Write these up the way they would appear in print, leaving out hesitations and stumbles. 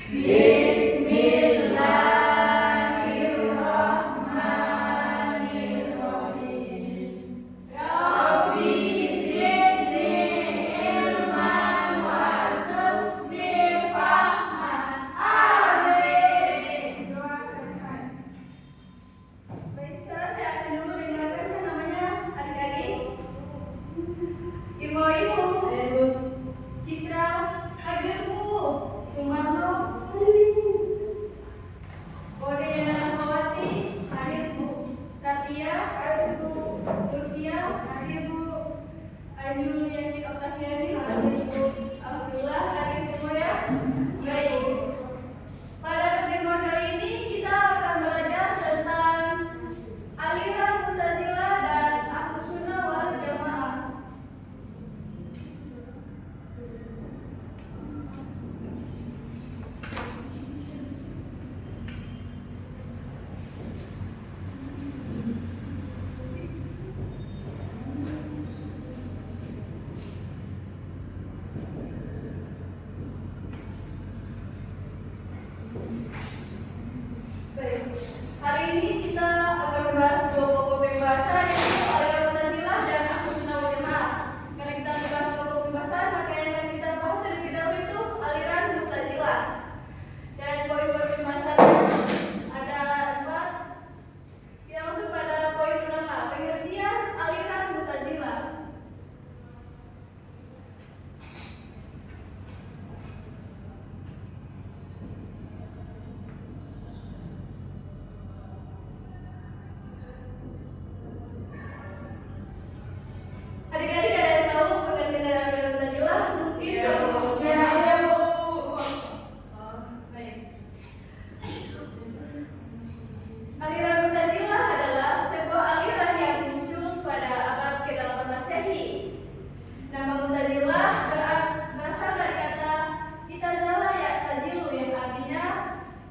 Bismillahirrahmanirrahim. Rabbi zidni ilman warzuqni fahman. Amin. Doa selesai. Baik, sekarang saya akan dulu dengarkan yang namanya adik-adik. Ibu-ibu. Citra. Hadir, Bu. Sumarno. Bode Narmawati. Hadir, Bu. Satya. Hadir, Bu. Lucia. Hadir, Bu. Ayuliani Oktaviani. Hadir, Bu. Alhamdulillah hadir semua ya. Baik. Pada pertemuan kali ini kita akan belajar tentang aliran Mu'tazilah dan Ahlus Sunnah wal Jamaah. Baik. Hari ini kita akan membahas dua pokok pembahasan, yaitu aliran Mu'tazilah dan Ahlus Sunnah wal Jamaah. Karena kita membahas dua pokok pembahasan, maka yang akan kita bahas terlebih dahulu itu aliran Mu'tazilah. Dan poin-poin pembahasannya ada 4. Kita masuk pada poin pertama, pengertian aliran Mu'tazilah. Adik-adik ada yang tahu pengertian aliran Mu'tazilah? Mungkin? Ya. Oh, baik. Aliran Mu'tazilah adalah sebuah aliran yang muncul pada abad ke-8 Masehi. Nama Mu'tazilah berasal dari kata itazala ya'tazilu yang artinya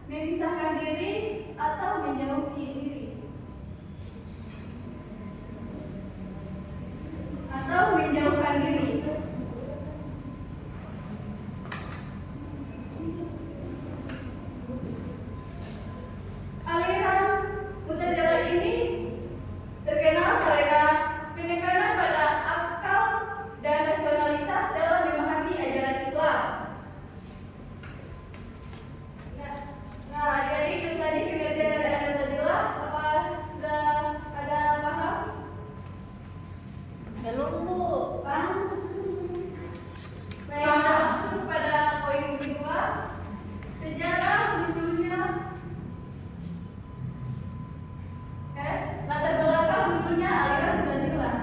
memisahkan diri atau menjauhi diri. Atau menjauhkan diri. Aliran Mu'tazilah ini terkenal karena penekanan pada akal dan rasionalitas dalam memahami ajaran Islam. Nah, jadi itu tadi pengertian dari aliran Mu'tazilah. Apa sudah ada paham? Belum, Bu. Paham? Baik, kita masuk pada poin kedua, sejarah munculnya latar belakang munculnya aliran Mu'tazilah.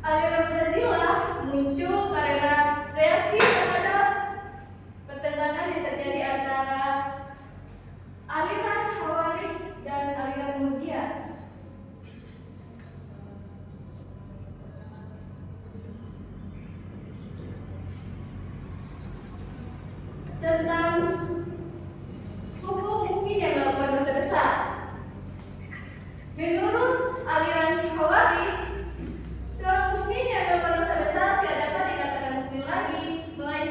Aliran Mu'tazilah muncul karena reaksi terhadap pertentangan yang terjadi antara aliran Khawarij dan aliran Murji'ah. Tentang hukum mukmin yang melakukan dosa besar. Menurut aliran Khawarij, seorang muslim yang melakukan dosa besar tidak dapat dikatakan mukmin lagi, melainkan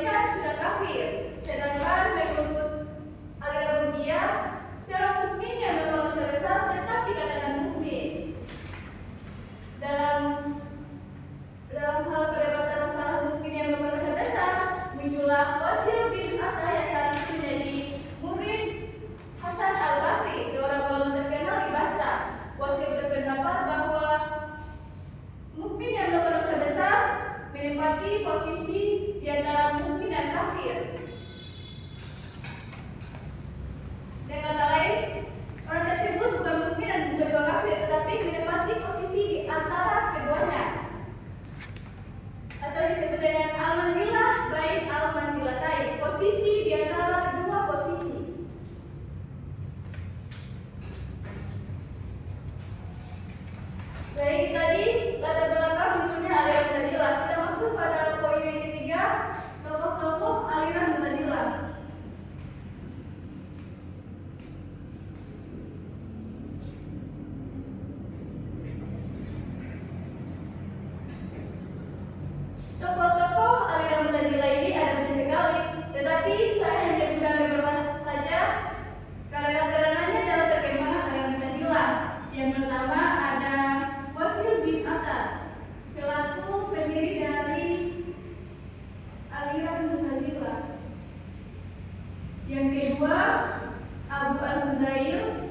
Abu Al-Hudail.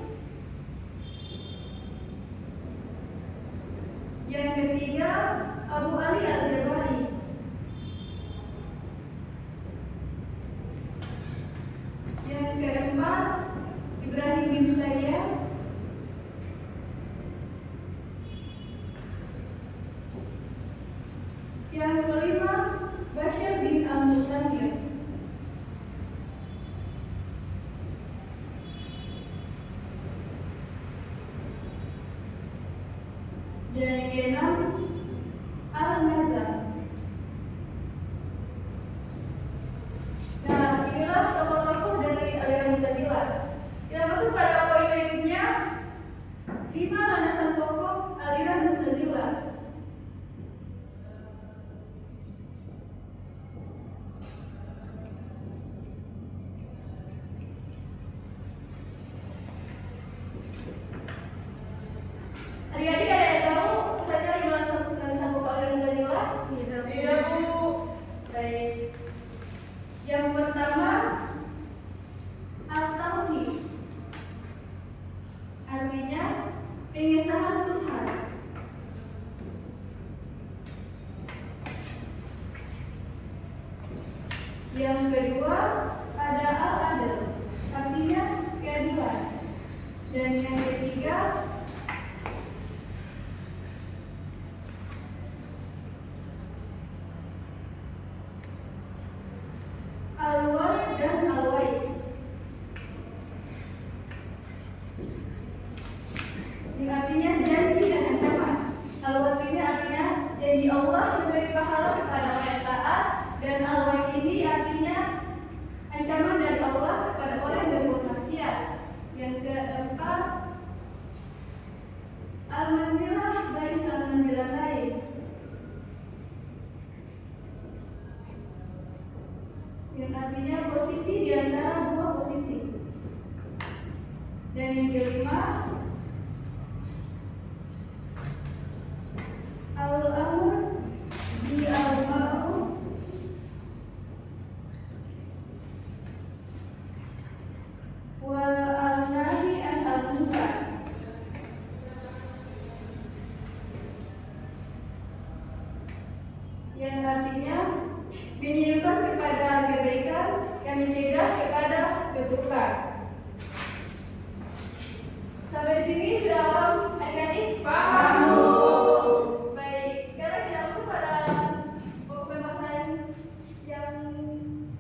Yang ketiga, Abu Ali Al-Jabari. Yang keempat, Ibrahim bin Sayyad. Yang kelima, Bashir bin Al-Mutahhir. Dan yang keenam, Al-Nazar. Nah, inilah tokoh-tokoh dari aliran Mu'tazilah. Kita masuk pada poin berikutnya, 5 landasan pokok aliran Mu'tazilah. Adik-adik ada yang tahu saja 5 landasan pokok aliran Mu'tazilah? Tidak, Bu. Baik. Yang pertama, At-Tauhid. Artinya pengesahan Tuhan. Yang kedua, ada Al-Adl. Artinya keadilan. Dan yang ketiga, Al-Wa'd dan Al-Wa'id. Ini artinya janji dan ancaman. Al-Wa'd ini artinya janji Allah memberi pahala kepada orang yang taat, dan Al-Wa'id ini artinya ancaman dari Allah kepada orang yang berbuat maksiat. Yang keempat, Al-Manzilah bain al-manzilah lain. Yang artinya posisi di antara dua posisi. Dan yang kelima, Al-Amr bi al-ma'ruf wa al-nahi anil munkar. Yang artinya menyerukan kepada kebaikan dan mencegah kepada keburukan. Sampai di sini sudah paham adik-adik? Paham. Baik, sekarang kita masuk pada pokok pembahasan yang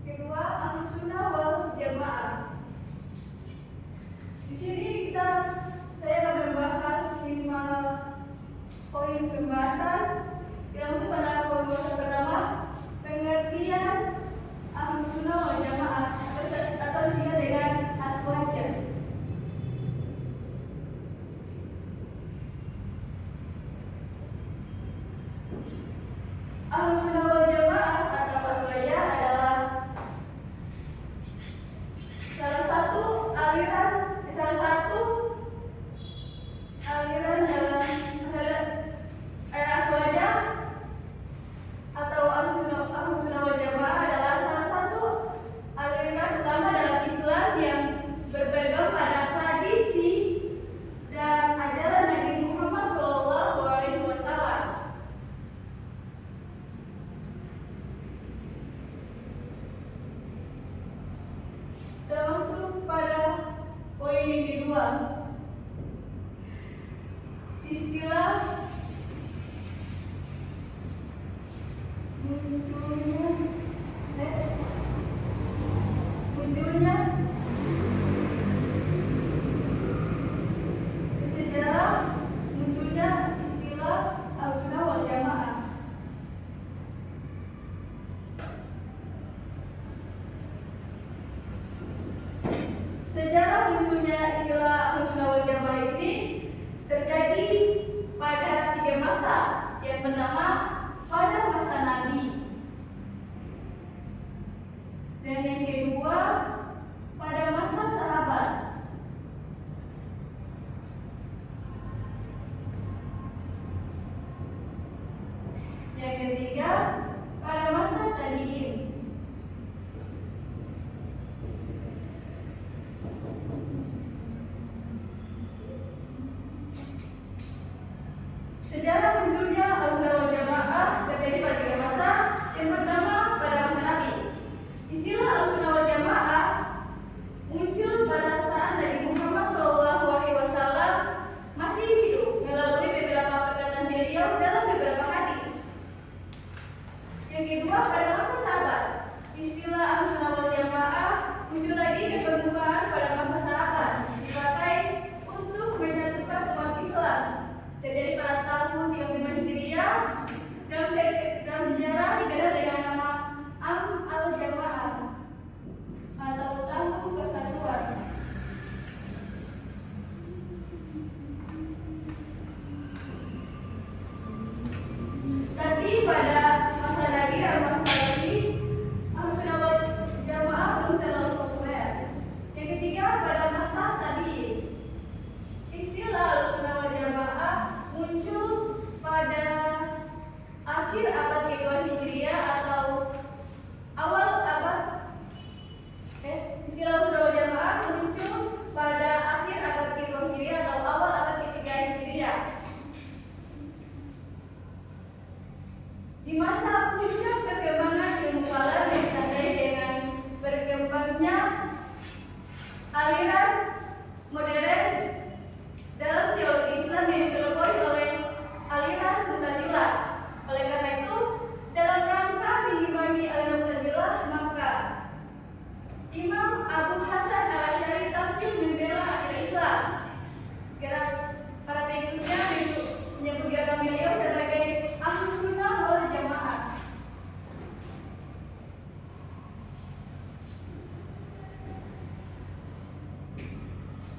kedua, Ahlus Sunnah wal Jamaah. Di sini saya akan membahas 5 poin pembahasan. Kita masuk pada poin pembahasan pertama, pengertian Ahlus Sunnah wal Jamaah atau disingkat dengan Aswaja. Ahlus Sunnah wal Jamaah atau Aswaja adalah salah satu aliran dalam Aswaja atau Ahlus Sunnah wal Jamaah adalah salah satu aliran utama dalam Islam yang berpegang pada tradisi dan ajaran Nabi Muhammad SAW. Kita masuk pada poin yang kedua, istilah munculnya sejarah munculnya istilah Ahlus Sunnah wal Jamaah. Sejarah munculnya istilah Ahlus Sunnah wal Jamaah ini terjadi pada 3 masa. Yang pertama, pada masa Nabi. Dan yang kedua, pada masa sahabat. Yang ketiga, pada masa tabi'in.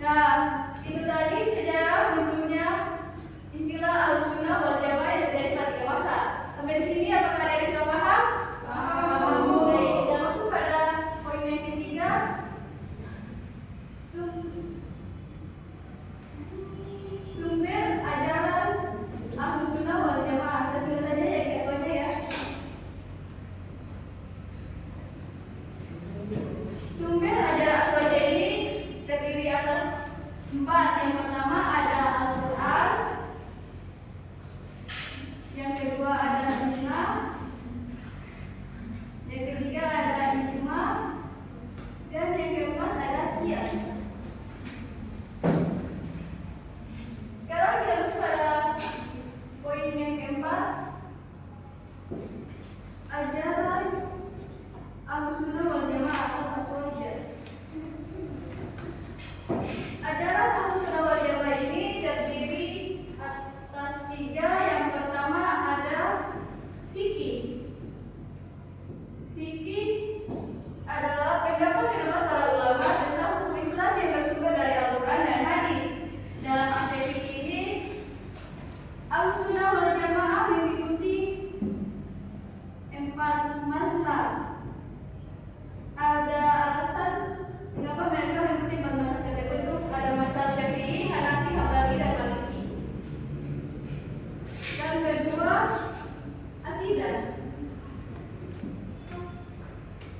Nah, itu tadi sejarah munculnya istilah Ahlussunnah wal Jamaah yang terjadi pada 3 masa. Sampai di sini apakah ada yang salah paham? Paham. Baik, kita masuk pada poin yang ketiga. Sumber ajaran Ahlussunnah wal Jamaah. Kita tulis saja ya di soalnya ya. Sumber ajaran Ahlussunnah ini terdiri atas 4. Yang pertama ada Al-Quran, yang kedua ada Sunnah, yang ketiga ada Ijma, dan yang keempat ada Qiyas. Sekarang kita masuk pada poin yang keempat, ajaran Ahlussunnah wal Jamaah atau As-Sunnah. Ajaran Ahlussunnah wal Jamaah ini terdiri atas 3. Yang pertama ada fikih. Fikih adalah pendapat para ulama tentang hukum Islam yang bersumber dari Al-Quran dan hadis. Dalam aspek fikih ini, Ahlussunnah wal Jamaah mengikuti 4 mazhab. Ada alasan mengapa mereka mengikuti 4 mazhab tersebut. Itu ada mazhab Syafi'i, Hanafi, Hambali, dan Maliki. Dan kedua, akidah.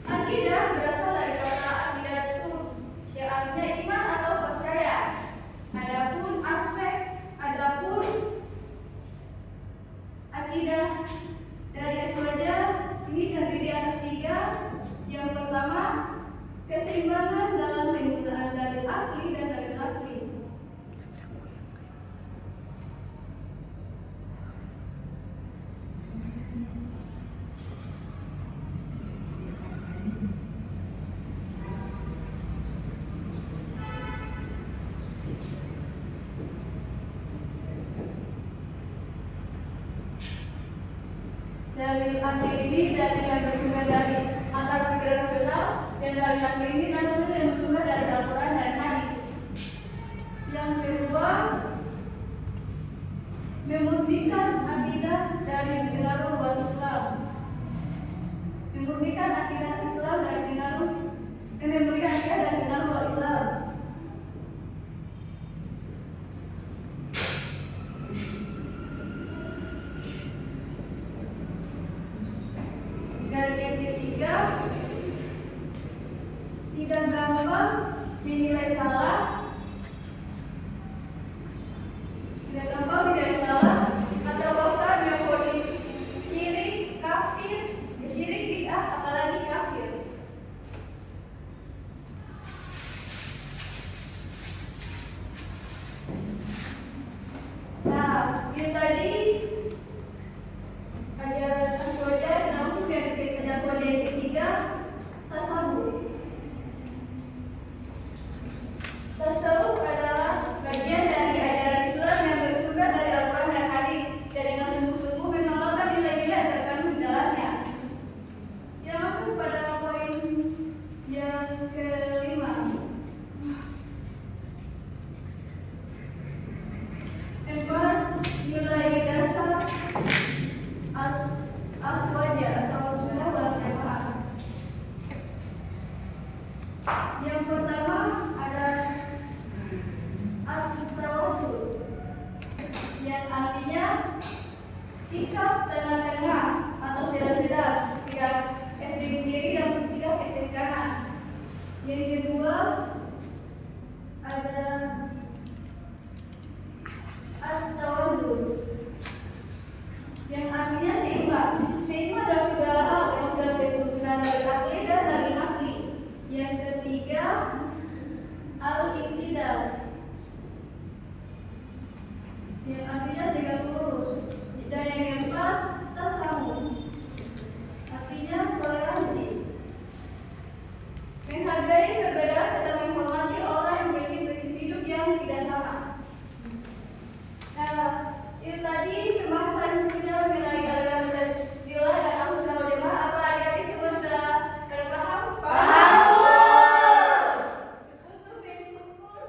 Akidah berasal dari kata akidah itu, yang artinya iman atau percaya. Adapun akidah dari Aswaja ini terdiri atas 3. Yang pertama, keseimbangan dalam penggunaan dalil akli dan dalil akli. Dalil akli ini dalil yang bersumber dari akal pikiran rasional, dan dalil akli ini dalil yang bersumber dari Al-Quran dan hadis. Yang kedua, memurnikan akidah dari pengaruh luar Islam. Memurnikan akidah Islam dari pengaruh memurnikan akidah dari pengaruh luar Islam. Dan yang ketiga, tidak gampang dinilai salah. Tidak gampang dinilai salah atau bahkan memvonis syirik, kafir, syirik, bid'ah, apalagi kafir. Nah, itu tadi ajaran Aswaja. Langsung yang ajaran Aswaja yang ketiga, tasawuf. Tasawuf adalah bagian dari ajaran Islam yang bersumber dari Al-Quran dan hadis, dan dengan sungguh-sungguh mengamalkan nilai-nilai yang terkandung di dalamnya. Kita masuk pada poin yang kelima. 4 nilai dasar Aswaja atau Ahlussunnah wal Jamaah. Yang pertama ada at-tawassul, yang artinya sikap tengah-tengah atau sedang-sedang, tidak ekstrem kiri dan tidak ekstrem kanan. Yang kedua ada at-tawaddu, yang artinya seimbang. Seimbang dalam segala hal, yang dalam penggunaan dari akli dan dari akli. Yang ketiga, al-iktidal, yang artinya tegak lurus. Dan yang keempat, tasamuh, artinya toleransi, menghargai perbedaan serta menghormati orang yang memiliki prinsip hidup yang tidak sama. Nah, itu tadi pembahasan kita mengenai aliran Mu'tazilah dan Ahlussunnah wal Jamaah. Apa adik-adik semua sudah pada paham? Paham. Untuk mengukur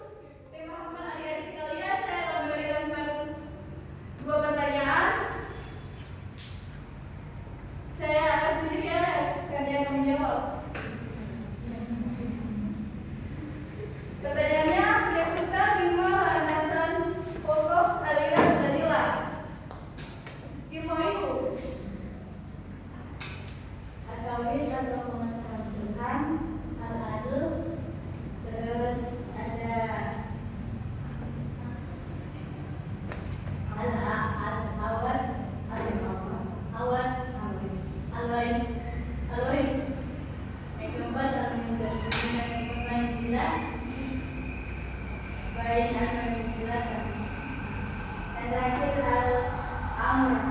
Baik, kami silakan. Dan terakhir Al Amr.